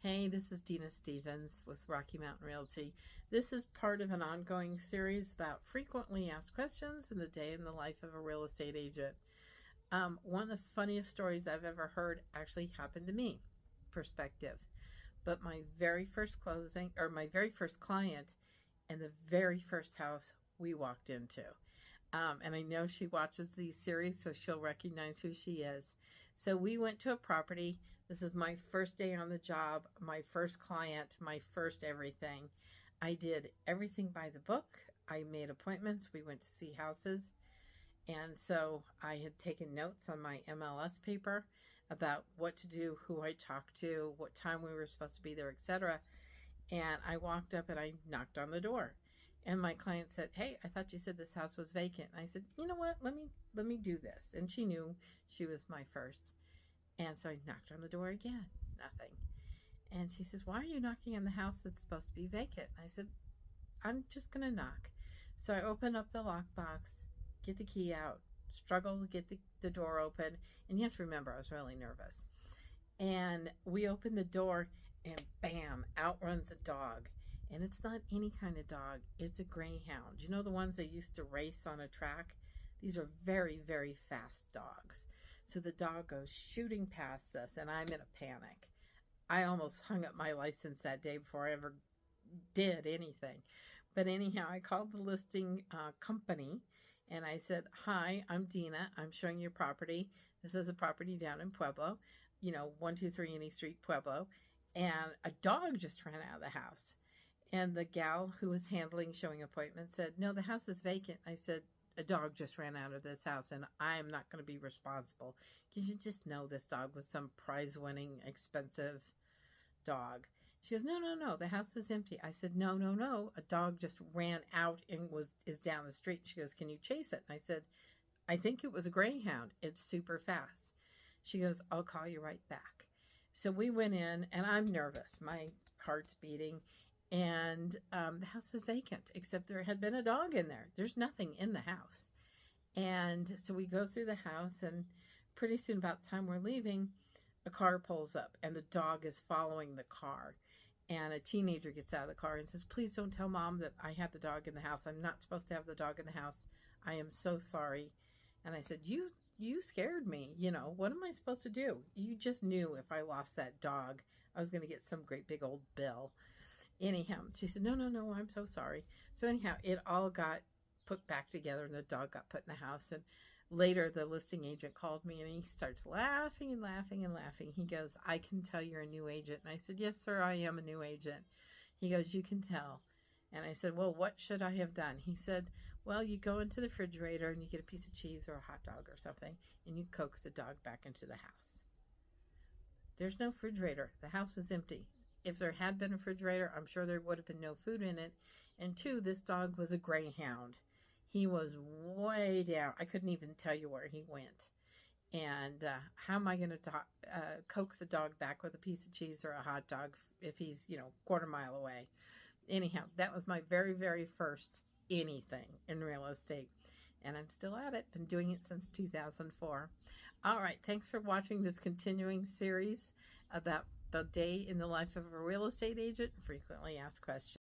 Hey, this is Dina Stevens with Rocky Mountain Realty. This is part of an ongoing series about frequently asked questions in the day in the life of a real estate agent. One of the funniest stories I've ever heard actually happened to me. Perspective. But my very first closing, or my very first client, and the very first house we walked into. And I know she watches these series, so she'll recognize who she is. So we went to a property. This is my first day on the job, my first client, my first everything. I did everything by the book. I made appointments. We went to see houses. And so I had taken notes on my MLS paper about what to do, who I talked to, what time we were supposed to be there, etc. And I walked up and I knocked on the door. And my client said, "Hey, I thought you said this house was vacant." And I said, "You know what? Let me do this." And she knew she was my first. And so I knocked on the door again. Nothing. And she says, "Why are you knocking on the house that's supposed to be vacant?" I said, "I'm just going to knock." So I open up the lockbox, get the key out, struggle to get the door open. And you have to remember, I was really nervous. And we open the door and bam, out runs a dog. And it's not any kind of dog. It's a greyhound. You know the ones they used to race on a track? These are very, very fast dogs. So the dog goes shooting past us, and I'm in a panic. I almost hung up my license that day before I ever did anything. But anyhow, I called the listing company, and I said, "Hi, I'm Dina. I'm showing your property. This is a property down in Pueblo, 123 Any Street, Pueblo. And a dog just ran out of the house." And the gal who was handling showing appointments said, "No, the house is vacant." I said, "A dog just ran out of this house, and I am not going to be responsible." Because you just know this dog was some prize-winning, expensive dog. She goes, No, the house is empty." I said, No, a dog just ran out and is down the street." She goes, "Can you chase it?" I said, "I think it was a greyhound. It's super fast." She goes, "I'll call you right back." So we went in, and I'm nervous. My heart's beating. And the house is vacant, except there had been a dog in there. There's nothing in the house. And so we go through the house, and pretty soon, about the time we're leaving, a car pulls up, and the dog is following the car. And a teenager gets out of the car and says, "Please don't tell Mom that I had the dog in the house. I'm not supposed to have the dog in the house. I am so sorry." And I said, You scared me. What am I supposed to do? You just knew if I lost that dog, I was going to get some great big old bill. Anyhow, she said, No, I'm so sorry." So anyhow, it all got put back together, and the dog got put in the house. And later, the listing agent called me, and he starts laughing and laughing and laughing. He goes, "I can tell you're a new agent." And I said, "Yes, sir, I am a new agent." He goes, "You can tell." And I said, "Well, what should I have done?" He said, "Well, you go into the refrigerator and you get a piece of cheese or a hot dog or something, and you coax the dog back into the house." There's no refrigerator. The house is empty. If there had been a refrigerator, I'm sure there would have been no food in it. And two, this dog was a greyhound. He was way down. I couldn't even tell you where he went. And how am I going to coax a dog back with a piece of cheese or a hot dog if he's, quarter mile away? Anyhow, that was my very, very first anything in real estate. And I'm still at it. Been doing it since 2004. All right. Thanks for watching this continuing series about the day in the life of a real estate agent. Frequently asked questions.